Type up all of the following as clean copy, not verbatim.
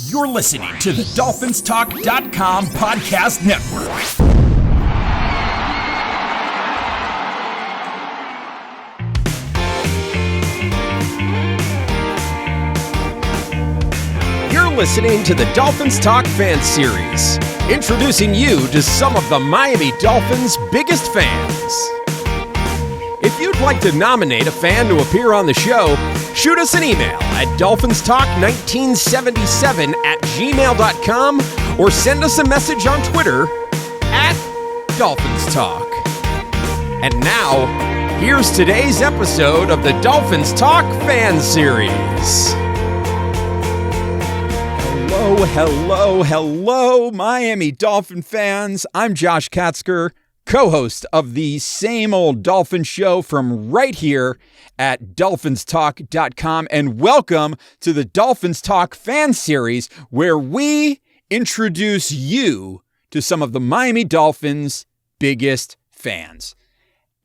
You're listening to the DolphinsTalk.com podcast network. You're listening to the Dolphins Talk Fan Series, introducing you to some of the Miami Dolphins' biggest fans. If you'd like to nominate a fan to appear on the show, shoot us an email at dolphinstalk1977@gmail.com or send us a message on Twitter at DolphinsTalk. And now, here's today's episode of the Dolphins Talk Fan Series. Hello, Miami Dolphin fans. I'm Josh Katzker, co-host of the same old Dolphin show from right here at DolphinsTalk.com, and welcome to the Dolphins Talk Fan Series, where we introduce you to some of the Miami Dolphins' biggest fans.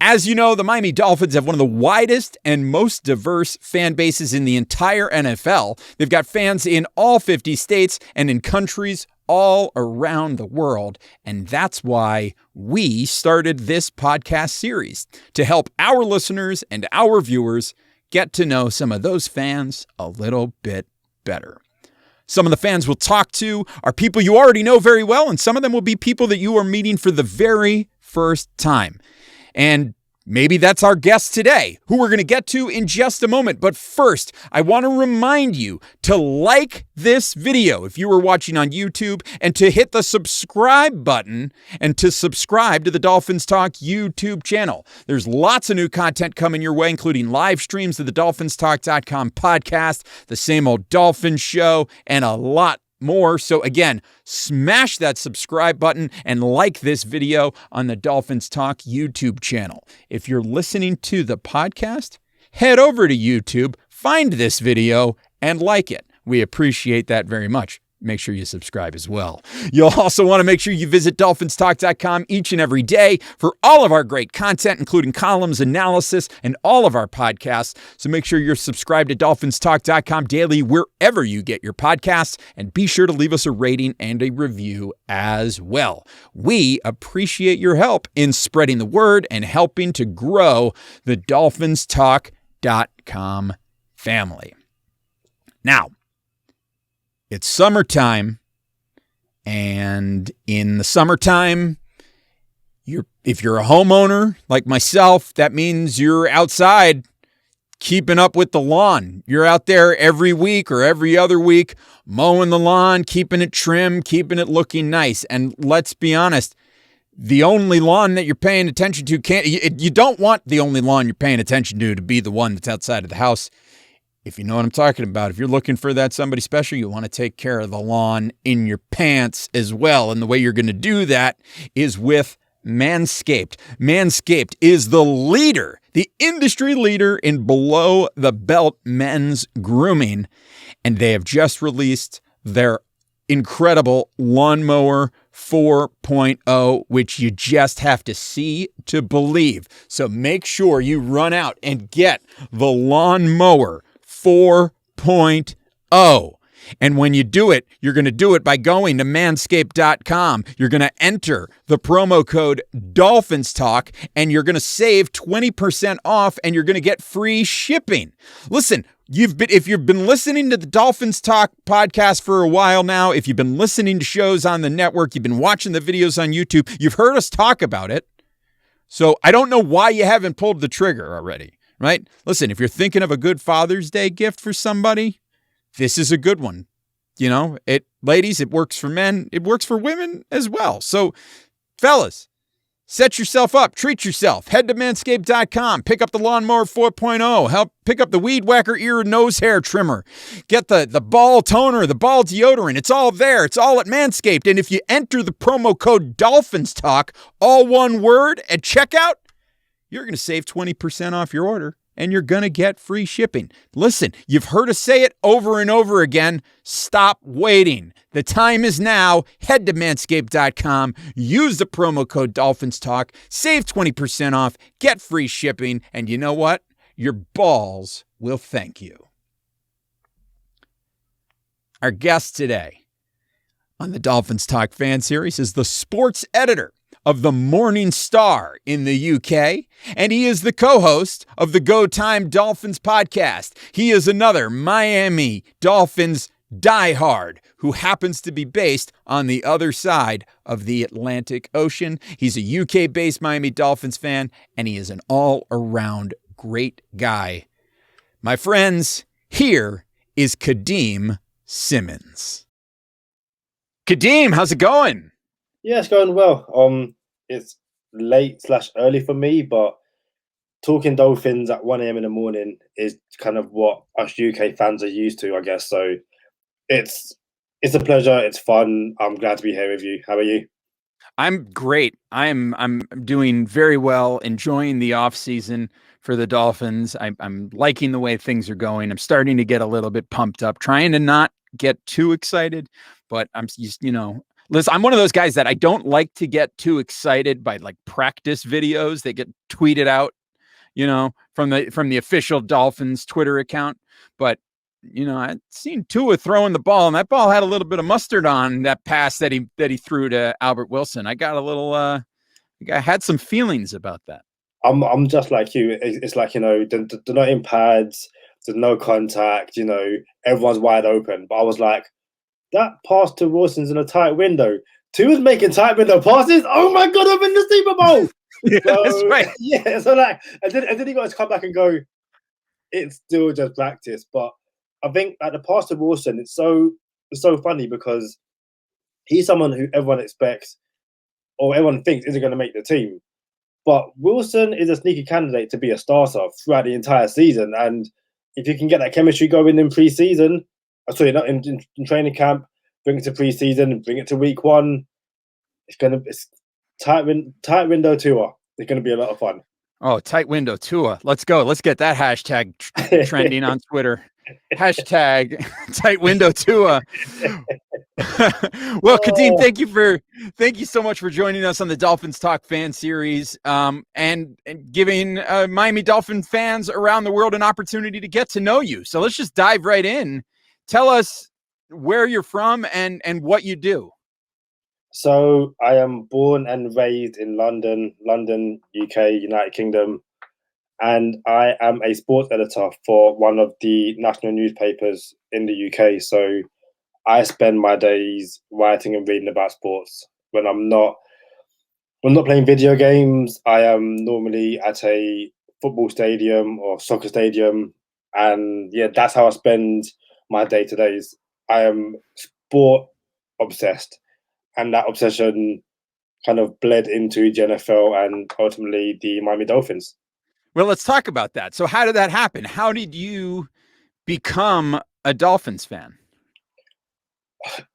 As you know, the Miami Dolphins have one of the widest and most diverse fan bases in the entire NFL. They've got fans in all 50 states and in countries all around the world. And that's why we started this podcast series, to help our listeners and our viewers get to know some of those fans a little bit better. Some of the fans we'll talk to are people you already know very well, and some of them will be people that you are meeting for the very first time. And maybe that's our guest today, who we're going to get to in just a moment. But first, I want to remind you to like this video if you were watching on YouTube, and to hit the subscribe button and to subscribe to the Dolphins Talk YouTube channel. There's lots of new content coming your way, including live streams of the DolphinsTalk.com podcast, the same old Dolphin show, and a lot more. So again, smash that subscribe button and like this video on the Dolphins Talk YouTube channel. If you're listening to the podcast, head over to YouTube, find this video, and like it. We appreciate that very much. Make sure you subscribe as well. You'll also want to make sure you visit DolphinsTalk.com each and every day for all of our great content, including columns, analysis, and all of our podcasts. So make sure you're subscribed to DolphinsTalk.com daily wherever you get your podcasts, and be sure to leave us a rating and a review as well. We appreciate your help in spreading the word and helping to grow the DolphinsTalk.com family. Now, it's summertime, and in the summertime, if you're a homeowner like myself, that means you're outside keeping up with the lawn. You're out there every week or every other week mowing the lawn, keeping it trim, keeping it looking nice. And let's be honest, the only lawn that you're paying attention to you don't want the only lawn you're paying attention to be the one that's outside of the house. If you know what I'm talking about, if you're looking for that somebody special, you want to take care of the lawn in your pants as well. And the way you're going to do that is with Manscaped. Manscaped is the leader, the industry leader in below-the-belt men's grooming. And they have just released their incredible Lawnmower 4.0, which you just have to see to believe. So make sure you run out and get the Lawnmower 4.0. And when you do it, you're going to do it by going to manscaped.com. You're going to enter the promo code DolphinsTalk, and you're going to save 20% off, and you're going to get free shipping. Listen, if you've been listening to the Dolphins Talk podcast for a while now, if you've been listening to shows on the network, you've been watching the videos on YouTube, you've heard us talk about it. So I don't know why you haven't pulled the trigger already. Right? Listen, if you're thinking of a good Father's Day gift for somebody, this is a good one. You know, ladies, it works for men. It works for women as well. So, fellas, set yourself up. Treat yourself. Head to manscaped.com. Pick up the Lawnmower 4.0. Help pick up the Weed Whacker ear and nose hair trimmer. Get the ball toner, the ball deodorant. It's all there. It's all at Manscaped. And if you enter the promo code DolphinsTalk, all one word, at checkout, you're going to save 20% off your order, and you're going to get free shipping. Listen, you've heard us say it over and over again. Stop waiting. The time is now. Head to manscaped.com. Use the promo code DolphinsTalk. Save 20% off. Get free shipping. And you know what? Your balls will thank you. Our guest today on the Dolphins Talk Fan Series is the sports editor of the Morning Star in the UK, and he is the co-host of the Go Time Dolphins podcast. He is another Miami Dolphins diehard who happens to be based on the other side of the Atlantic Ocean. He's a UK-based Miami Dolphins fan, and he is an all-around great guy. My friends, here is Kadeem Simmonds. Kadeem, how's it going? Yeah, it's going well. It's late/early for me, but talking Dolphins at 1 a.m. in the morning is kind of what us UK fans are used to, I guess. So it's a pleasure. It's fun. I'm glad to be here with you. How are you? I'm great. I'm doing very well, enjoying the off season for the Dolphins. I'm liking the way things are going. I'm starting to get a little bit pumped up, trying to not get too excited, but I'm listen, I'm one of those guys that I don't like to get too excited by like practice videos that get tweeted out, from the official Dolphins Twitter account. But I'd seen Tua throwing the ball, and that ball had a little bit of mustard on that pass that he threw to Albert Wilson. I got a little, I had some feelings about that. I'm just like you. It's like, they're not in pads. There's no contact. Everyone's wide open. But I was like, that pass to Wilson's in a tight window. Tua's making tight window passes. Oh my God, I'm in the Super Bowl. Yeah, that's right. Yeah, so like, and then he got to come back and go, it's still just practice. But I think at the pass to Wilson, it's so funny because he's someone who everyone expects or everyone thinks isn't going to make the team. But Wilson is a sneaky candidate to be a starter throughout the entire season. And if you can get that chemistry going in pre-season, in training camp, bring it to pre-season, bring it to week one, it's tight window tour. It's going to be a lot of fun. Oh, tight window Tua. Let's go. Let's get that hashtag trending on Twitter. Hashtag tight window Tua. Well, Kadeem, thank you so much for joining us on the Dolphins Talk Fan Series, and giving Miami Dolphin fans around the world an opportunity to get to know you. So let's just dive right in. Tell us where you're from and what you do. So I am born and raised in London, UK, United Kingdom. And I am a sports editor for one of the national newspapers in the UK. So I spend my days writing and reading about sports. When I'm not playing video games, I am normally at a football stadium or soccer stadium. And yeah, that's how I spend my day-to-days. I am sport obsessed. And that obsession kind of bled into the NFL and ultimately the Miami Dolphins. Well, let's talk about that. So how did that happen? How did you become a Dolphins fan?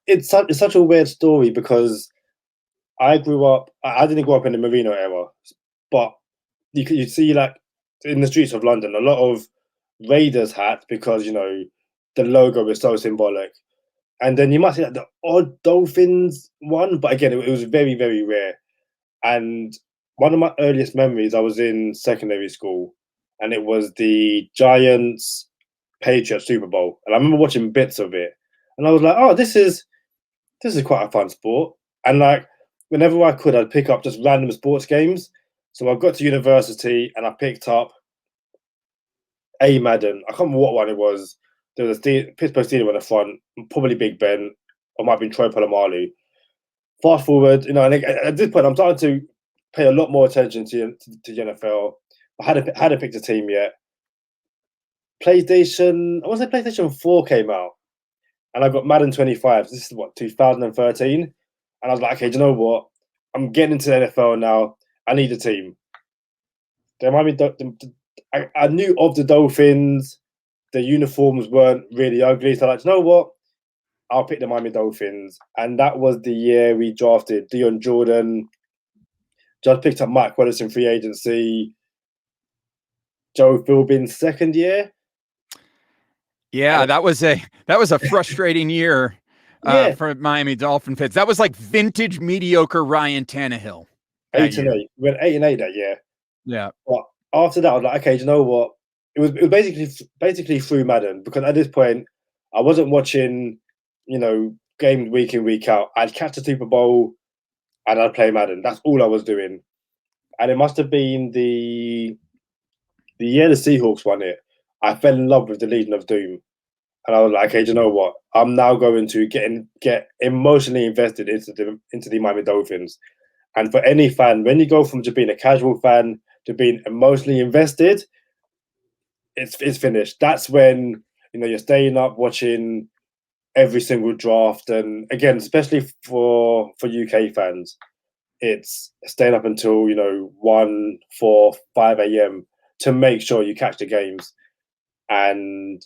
It's such a weird story because I didn't grow up in the Marino era, but you see like in the streets of London, a lot of Raiders hats because, the logo is so symbolic. And then you might see like the odd Dolphins one, but again, it was very, very rare. And one of my earliest memories, I was in secondary school, and it was the Giants Patriots Super Bowl. And I remember watching bits of it, and I was like, "Oh, this is quite a fun sport." And like whenever I could, I'd pick up just random sports games. So I got to university, and I picked up a Madden. I can't remember what one it was. There was a Pittsburgh Steelers on the front, probably Big Ben, or might have been Troy Polamalu. Fast forward, and at this point, I'm starting to pay a lot more attention to the NFL. I hadn't picked a team yet. PlayStation 4 came out, and I got Madden 25. This is 2013, and I was like, okay, do you know what? I'm getting into the NFL now. I need a team. I knew of the Dolphins. The uniforms weren't really ugly, so I'm like, you know what? I'll pick the Miami Dolphins, and that was the year we drafted Deion Jordan. Just picked up Mike Wallace in free agency. Joe Philbin's second year. Yeah, that was a frustrating year for Miami Dolphin fans. That was like vintage mediocre Ryan Tannehill. 8-8. We went 8-8 that year. Yeah. But after that, I was like, okay, do you know what? It was basically through Madden, because at this point I wasn't watching games week in, week out. I'd catch the Super Bowl and I'd play Madden. That's all I was doing. And it must have been the year the Seahawks won it. I fell in love with the Legion of Doom. And I was like, okay, do you know what? I'm now going to get emotionally invested into the Miami Dolphins. And for any fan, when you go from just being a casual fan to being emotionally invested, it's finished. That's when you're staying up watching every single draft, and again, especially for UK fans, it's staying up until 1, 4, 5 a.m. to make sure you catch the games. And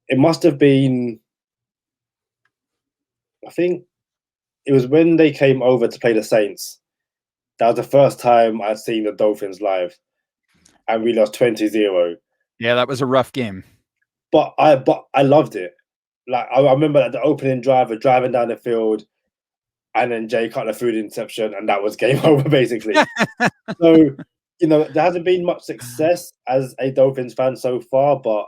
it must have been, I think it was when they came over to play the Saints. That was the first time I'd seen the Dolphins live, and we lost 20-0. Yeah, that was a rough game. But I loved it. Like I remember at the opening drive, of driving down the field, and then Jay Cutler threw the interception, and that was game over basically. So there hasn't been much success as a Dolphins fan so far, but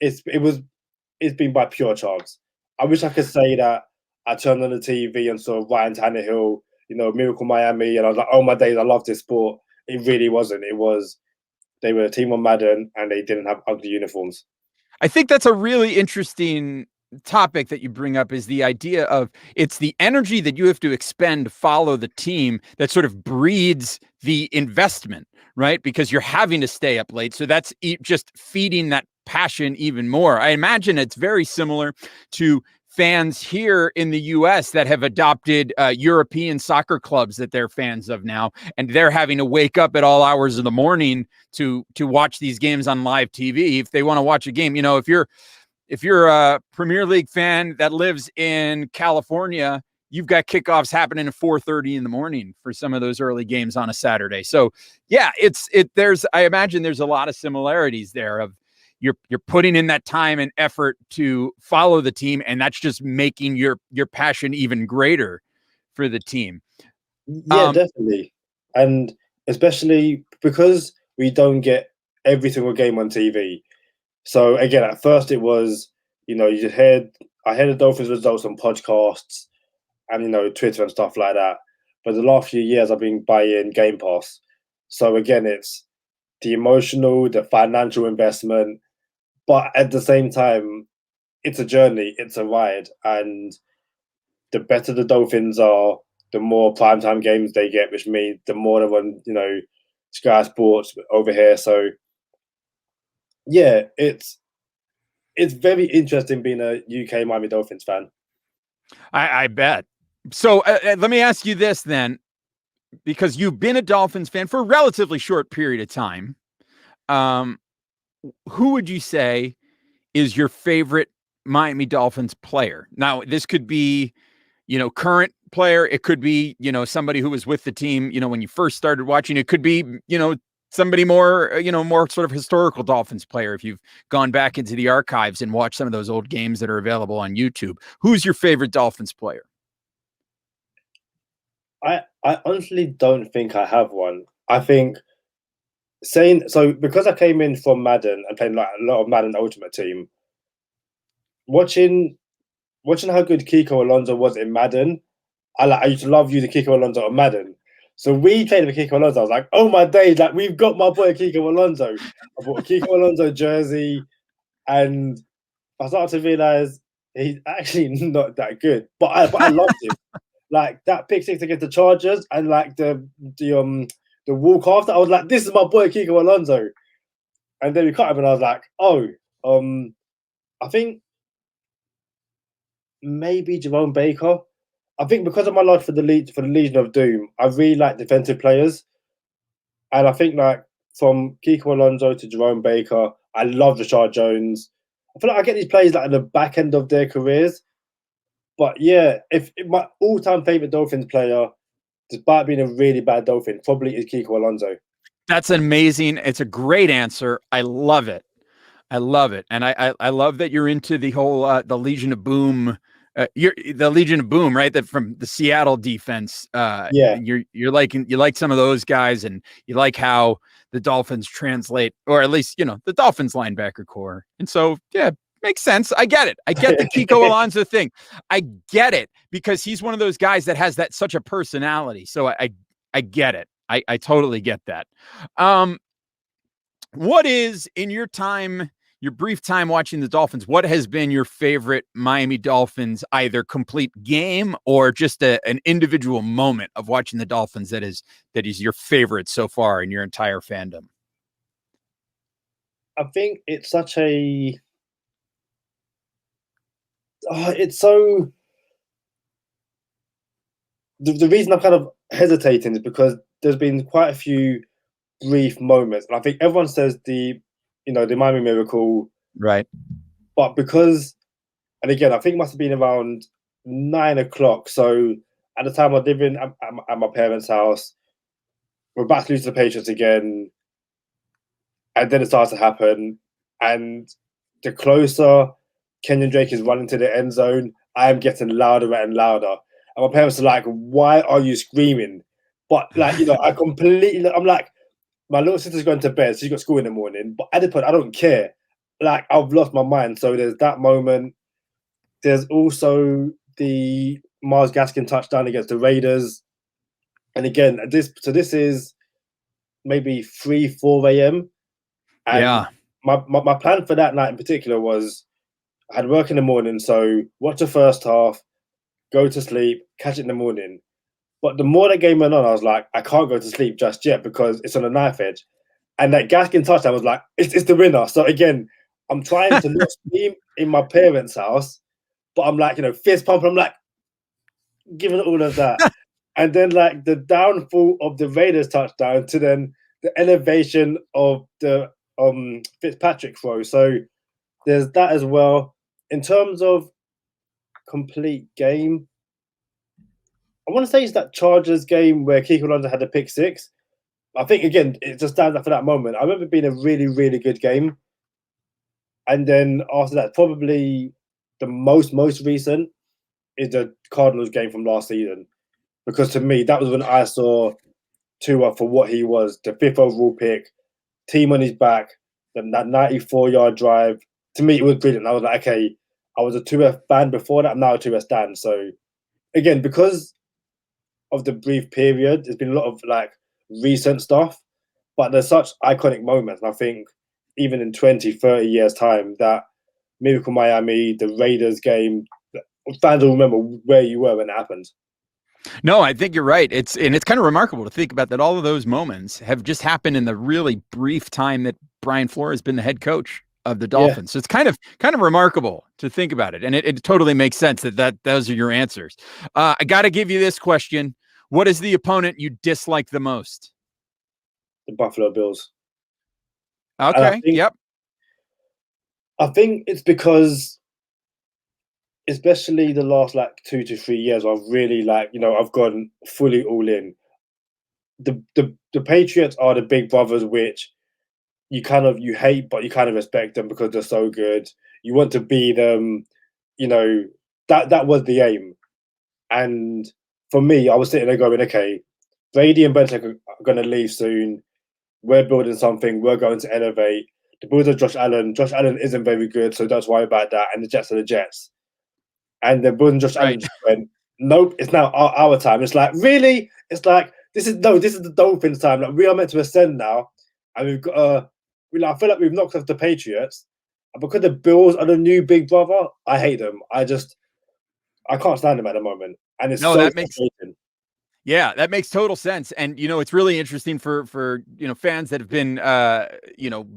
it's been by pure chance. I wish I could say that I turned on the TV and saw Ryan Tannehill, Miracle Miami, and I was like, oh my days, I love this sport. It really wasn't. It was they were a team on Madden and they didn't have ugly uniforms. I think that's a really interesting topic that you bring up, is the idea of it's the energy that you have to expend to follow the team that sort of breeds the investment, right? Because you're having to stay up late. So that's just feeding that passion even more. I imagine it's very similar to fans here in the US that have adopted European soccer clubs that they're fans of now, and they're having to wake up at all hours of the morning to watch these games on live TV if they want to watch a game. If you're a Premier League fan that lives in California, you've got kickoffs happening at 4:30 in the morning for some of those early games on a Saturday. So yeah, I imagine there's a lot of similarities there of you're putting in that time and effort to follow the team, and that's just making your passion even greater for the team. Yeah, definitely. And especially because we don't get every single game on TV. So again, at first it was, I heard the Dolphins results on podcasts and, Twitter and stuff like that. But the last few years I've been buying Game Pass. So again, it's the emotional, the financial investment, but at the same time, it's a journey, it's a ride. And the better the Dolphins are, the more primetime games they get, which means the more they're on, Sky Sports over here. So yeah, it's very interesting being a UK Miami Dolphins fan. I bet. So let me ask you this then, because you've been a Dolphins fan for a relatively short period of time. Who would you say is your favorite Miami Dolphins player? Now, this could be, current player. It could be, somebody who was with the team, when you first started watching. It could be, somebody more, more sort of historical Dolphins player. If you've gone back into the archives and watched some of those old games that are available on YouTube, who's your favorite Dolphins player? I honestly don't think I have one. I think because I came in from Madden and played like a lot of Madden Ultimate Team, watching how good Kiko Alonso was in Madden, I used to love using Kiko Alonso on Madden. So we played with Kiko Alonso. I was like, oh my days, like we've got my boy Kiko Alonso. I bought a Kiko Alonso jersey, and I started to realize he's actually not that good. But I loved him. Like that pick six against the Chargers and like the walk after, I was like, this is my boy Kiko Alonso. And then we cut him and I was like, I think maybe Jerome Baker. I think because of my love for the Legion of Doom, I really like defensive players. And I think like from Kiko Alonso to Jerome Baker, I love Rashard Jones. I feel like I get these players like at the back end of their careers. But yeah, if my all-time favorite Dolphins player, despite being a really bad Dolphin, probably is Kiko Alonso. That's amazing. It's a great answer. I love it. I love it. And I love that you're into the whole the Legion of Boom. You're the Legion of Boom, right? That from the Seattle defense. Yeah. You like some of those guys, and you like how the Dolphins translate, or at least the Dolphins linebacker core. And so yeah, makes sense. I get it. I get the Kiko Alonso thing. I get it because he's one of those guys that has that such a personality. So I get it. I totally get that. What is, in your time, your brief time watching the Dolphins, what has been your favorite Miami Dolphins, either complete game or just an individual moment of watching the Dolphins that is your favorite so far in your entire fandom? I think it's such a... it's so... The reason I'm kind of hesitating is because there's been quite a few brief moments. And I think everyone says the Miami Miracle. Right. But because, and again, I think it must have been around 9 o'clock. So at the time I was living at my parents' house. We're about to lose to the Patriots again. And then it starts to happen. And the closer Kenyon Drake is running to the end zone, I am getting louder and louder. And my parents are like, why are you screaming? But I'm like, my little sister's going to bed. She's got school in the morning. But at the point, I don't care. Like, I've lost my mind. So there's that moment. There's also the Myles Gaskin touchdown against the Raiders. And again, this is maybe 3, 4 a.m. And yeah. My plan for that night in particular was I had work in the morning. So watch the first half, go to sleep, catch it in the morning. But the more the game went on, I was like, I can't go to sleep just yet because it's on a knife edge. And that Gaskin touchdown was like, it's the winner. So again, I'm trying to not scream in my parents' house, but I'm like, fist pumping. I'm like, giving all of that. And then like the downfall of the Raiders touchdown to then the elevation of the Fitzpatrick throw. So there's that as well. In terms of complete game, I want to say it's that Chargers game where Kiko Alonso had the pick six. I think, again, it just stands out for that moment. I remember it being a really, really good game. And then after that, probably the most recent is the Cardinals game from last season. Because to me, that was when I saw Tua for what he was, the 5th overall pick, team on his back, then that 94-yard drive. To me, it was brilliant. I was like, okay, I was a Tua fan before that. I'm now a Tua stan. So, again, because of the brief period, there's been a lot of like recent stuff, but there's such iconic moments. And I think even in 20, 30 years time, that Miracle Miami, the Raiders game, fans will remember where you were when it happened. No, I think you're right. It's kind of remarkable to think about that. All of those moments have just happened in the really brief time that Brian Flores has been the head coach of the Dolphins. Yeah. So it's kind of remarkable to think about it. And it totally makes sense that those are your answers. I got to give you this question. What is the opponent you dislike the most? The Buffalo Bills. Okay. Yep. I think it's because, especially the last 2 to 3 years, I've really I've gone fully all in. The Patriots are the big brothers, which you hate, but you kind of respect them because they're so good. You want to be them, that was the aim. And for me, I was sitting there going, okay, Brady and Belichick are going to leave soon. We're building something. We're going to elevate. The Bulls are Josh Allen. Josh Allen isn't very good, so don't worry about that. And the Jets are the Jets. And the Bulls and Josh Allen just went, nope, it's now our time. It's like, really? It's like, this is the Dolphins' time. Like, we are meant to ascend now. And we've got I feel like we've knocked off the Patriots. And because the Bills are the new big brother, I hate them. I can't stand them at the moment. And it's frustrating. Yeah, that makes total sense. And, it's really interesting for fans that have been,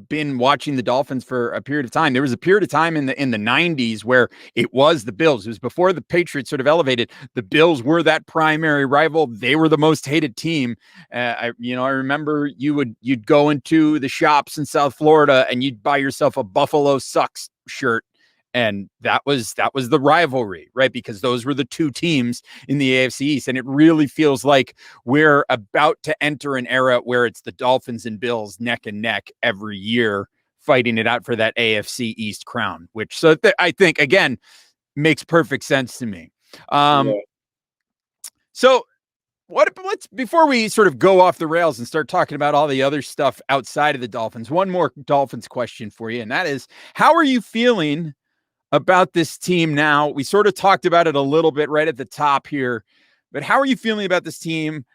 been watching the Dolphins for a period of time. There was a period of time in the 90s where it was the Bills. It was before the Patriots sort of elevated. The Bills were that primary rival. They were the most hated team. I remember you'd go into the shops in South Florida and you'd buy yourself a Buffalo Sucks shirt. And that was the rivalry, right? Because those were the two teams in the AFC East. And it really feels like we're about to enter an era where it's the Dolphins and Bills neck and neck every year fighting it out for that AFC East crown, which I think, again, makes perfect sense to me. So let's before we sort of go off the rails and start talking about all the other stuff outside of the Dolphins, one more Dolphins question for you. And that is, how are you feeling about this team now? We sort of talked about it a little bit right at the top here, but how are you feeling about this team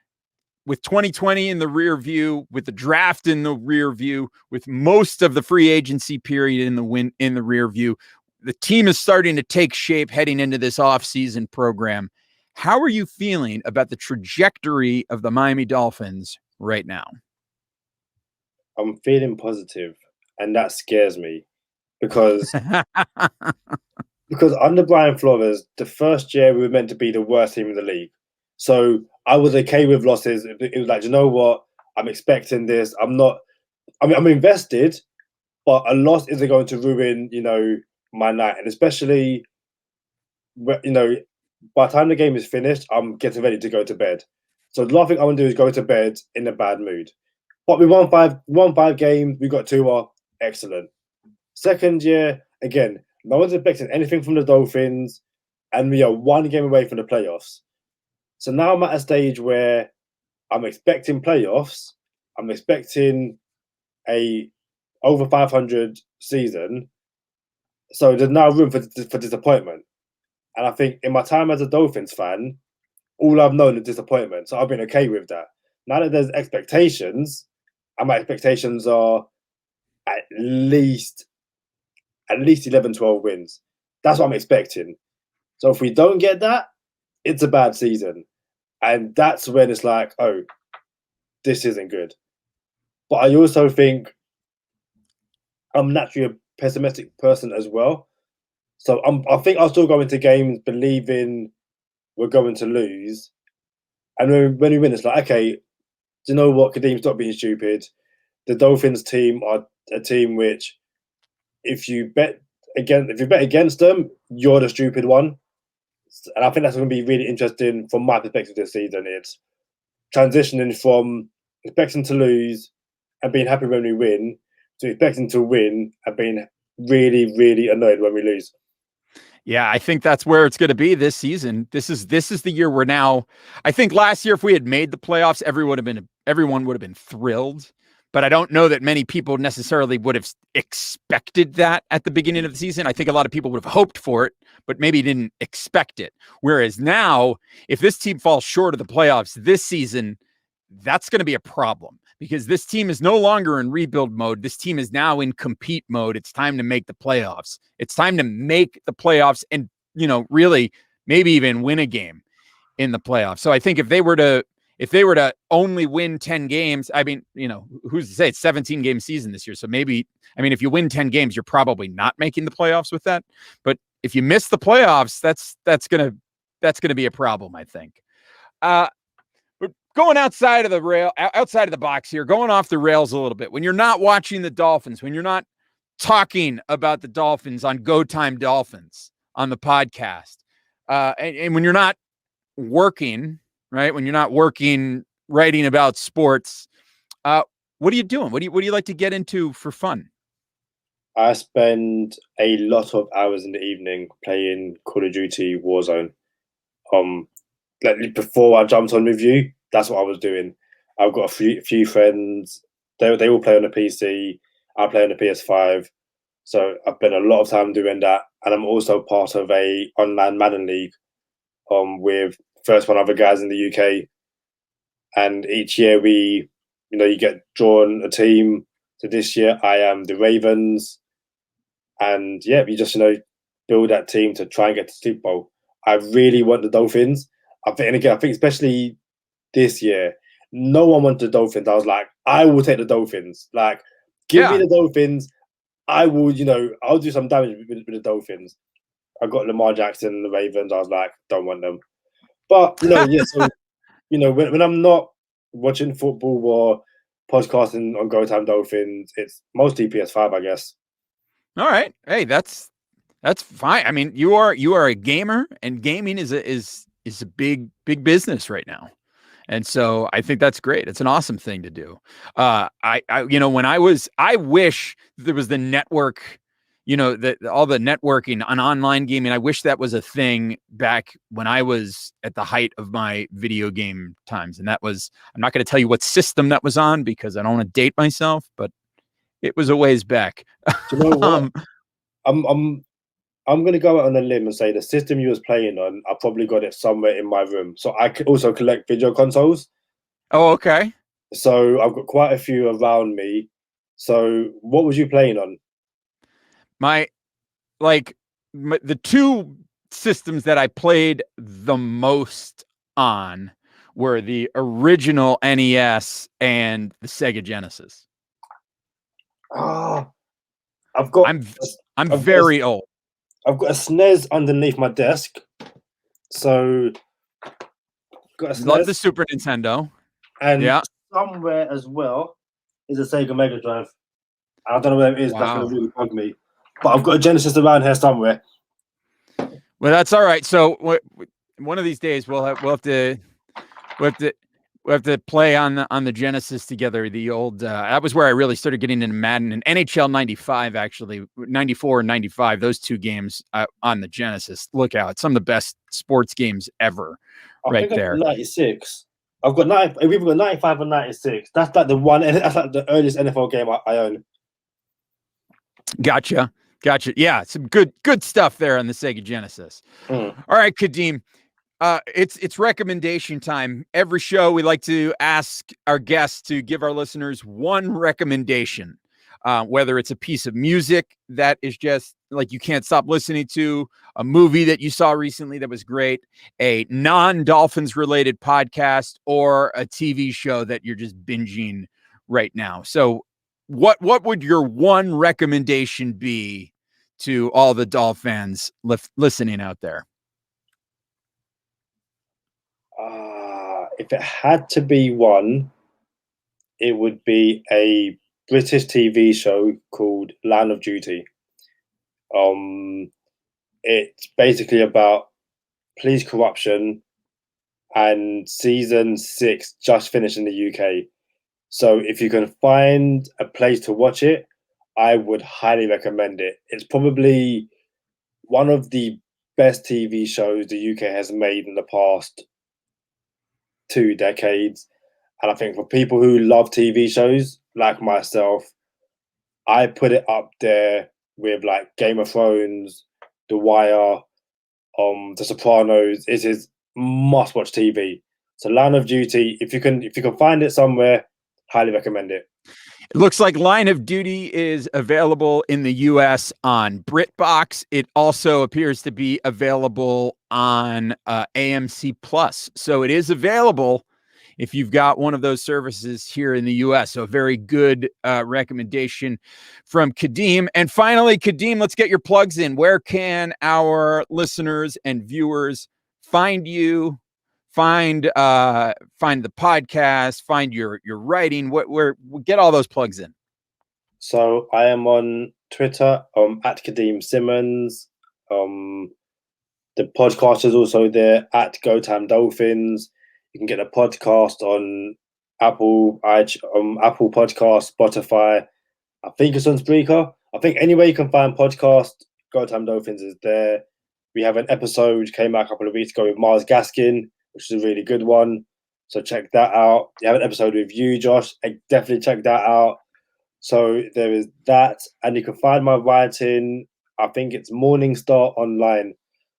with 2020 in the rear view, with the draft in the rear view, with most of the free agency period in the rear view? The team is starting to take shape heading into this offseason program. How are you feeling about the trajectory of the Miami Dolphins right now? I'm feeling positive, and that scares me because under Brian Flores, the first year we were meant to be the worst team in the league. So I was okay with losses. It was like, you know what? I'm expecting this. I'm invested, but a loss isn't going to ruin, my night. And especially, by the time the game is finished, I'm getting ready to go to bed. So the last thing I want to do is go to bed in a bad mood. But we won five games. We got two. Excellent. Second year, again, no one's expecting anything from the Dolphins, and we are one game away from the playoffs. So now I'm at a stage where I'm expecting playoffs. I'm expecting a over 500 season. So there's now room for disappointment. And I think in my time as a Dolphins fan, all I've known is disappointment. So I've been okay with that. Now that there's expectations, and my expectations are at least 11, 12 wins. That's what I'm expecting. So if we don't get that, it's a bad season. And that's when it's like, oh, this isn't good. But I also think I'm naturally a pessimistic person as well. So I think I'll still go into games believing we're going to lose. And when we win, it's like, okay, do you know what? Kadeem, stop being stupid. The Dolphins team are a team which, if you bet against them, you're the stupid one. And I think that's going to be really interesting from my perspective this season. It's transitioning from expecting to lose and being happy when we win to expecting to win and being really, really annoyed when we lose. Yeah, I think that's where it's going to be this season. This is the year we're now. I think last year, if we had made the playoffs, everyone would have been thrilled. But I don't know that many people necessarily would have expected that at the beginning of the season. I think a lot of people would have hoped for it, but maybe didn't expect it. Whereas now, if this team falls short of the playoffs this season, that's going to be a problem because this team is no longer in rebuild mode. This team is now in compete mode. It's time to make the playoffs. It's time to make the playoffs and, really maybe even win a game in the playoffs. So I think if they were to only win 10 games, I mean, who's to say it's 17 game season this year. So maybe, if you win 10 games, you're probably not making the playoffs with that. But if you miss the playoffs, that's going to be a problem, I think. But going outside of the box here, going off the rails a little bit, when you're not watching the Dolphins, when you're not talking about the Dolphins on Go Time Dolphins on the podcast, and when you're not working, right? When you're not working, writing about sports, what are you doing? What do you like to get into for fun? I spend a lot of hours in the evening playing Call of Duty Warzone. Like before I jumped on with you, that's what I was doing. I've got a few friends. They all play on the PC. I play on the PS5. So I spend a lot of time doing that. And I'm also part of a online Madden league with first one other guys in the UK. And each year you get drawn a team. So this year I am the Ravens. And yeah, you just, build that team to try and get to Super Bowl. I really want the Dolphins. I think especially this year, no one wanted the Dolphins. I was like, I will take the Dolphins. Like, give me the Dolphins. I will, I'll do some damage with the Dolphins. I got Lamar Jackson and the Ravens. I was like, don't want them. But, so, when I'm not watching football or podcasting on Go Time Dolphins, it's mostly PS5, I guess. All right. Hey, that's fine. You are a gamer, and gaming is a big business right now. And so I think that's great. It's an awesome thing to do. I wish there was the network, all the networking on online gaming. I wish that was a thing back when I was at the height of my video game times. And that was, I'm not going to tell you what system that was on because I don't want to date myself, but it was a ways back. Do you know what? I'm going to go out on a limb and say the system you was playing on, I probably got it somewhere in my room. So I could also collect video consoles. Oh, okay. So I've got quite a few around me. So what was you playing on? The two systems that I played the most on were the original NES and the Sega Genesis. Ah, I'm very old. I've got a SNES underneath my desk. So got a SNES. Love the Super Nintendo. And somewhere as well is a Sega Mega Drive. I don't know where it is. Wow. That's going to really bug me. But I've got a Genesis around here somewhere. Well, that's all right. So one of these days we'll have to play on the Genesis together. The old that was where I really started getting into Madden and NHL 95, actually 94 and 95. Those two games on the Genesis. Look out, some of the best sports games ever. I think there. 96. I've got 90. We've got 95 and 96. That's like the one. That's like the earliest NFL game I own. Gotcha. Yeah, some good stuff there on the Sega Genesis. All right, Kadeem. It's recommendation time. Every show we like to ask our guests to give our listeners one recommendation, whether it's a piece of music that is just like you can't stop listening to, a movie that you saw recently that was great, a non-Dolphins related podcast, or a TV show that you're just binging right now. So what would your one recommendation be to all the Dolphins listening out there? If it had to be one, it would be a British TV show called Line of Duty. It's basically about police corruption, and season 6 just finished in the UK. So if you can find a place to watch it, I would highly recommend it. It's probably one of the best TV shows the UK has made in the past 2 decades. And I think for people who love TV shows like myself, I put it up there with like Game of Thrones, The Wire, The Sopranos. It is must-watch TV. So Line of Duty, if you can find it somewhere, highly recommend it. It looks like Line of Duty is available in the US on BritBox. It also appears to be available on AMC Plus. So it is available if you've got one of those services here in the US. So a very good recommendation from Kadeem. And finally, Kadeem, let's get your plugs in. Where can our listeners and viewers find you? Find the podcast, find your writing, where get all those plugs in. So I am on Twitter at Kadeem Simmonds. The podcast is also there at Go Time Dolphins. You can get a podcast on Apple Podcast, Spotify. I think it's on Spreaker. I think anywhere you can find podcast, Go Time Dolphins is there. We have an episode came out a couple of weeks ago with Mars Gaskin, which is a really good one. So check that out. You have an episode with you, Josh. Definitely check that out. So there is that. And you can find my writing, I think it's Morning Star Online.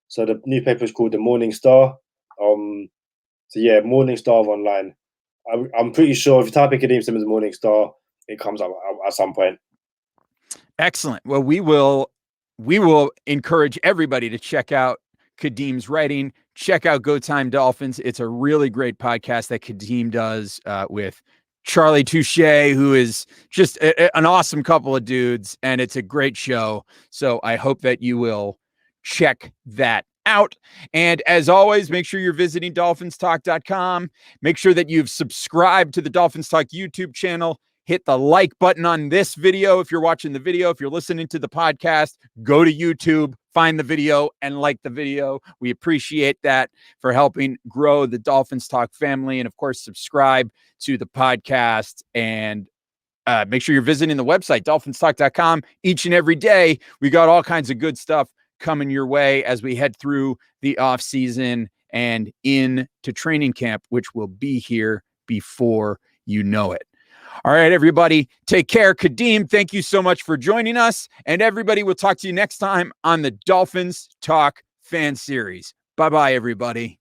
So the newspaper is called the Morning Star. So yeah, Morning Star Online. I'm pretty sure if you type in Kadeem Simmonds Morning Star, it comes up at some point. Excellent. Well, we will encourage everybody to check out Kadeem's writing. Check out Go Time Dolphins. It's a really great podcast that Kadeem does with Charlie Touche, who is just an awesome couple of dudes, and it's a great show. So I hope that you will check that out. And as always, make sure you're visiting DolphinsTalk.com. Make sure that you've subscribed to the Dolphins Talk YouTube channel. Hit the like button on this video if you're watching the video. If you're listening to the podcast, go to YouTube, find the video, and like the video. We appreciate that for helping grow the Dolphins Talk family. And, of course, subscribe to the podcast. And make sure you're visiting the website, DolphinsTalk.com. Each and every day, we got all kinds of good stuff coming your way as we head through the off season and into training camp, which will be here before you know it. All right, everybody, take care. Kadeem, thank you so much for joining us. And everybody, we'll talk to you next time on the Dolphins Talk Fan Series. Bye-bye, everybody.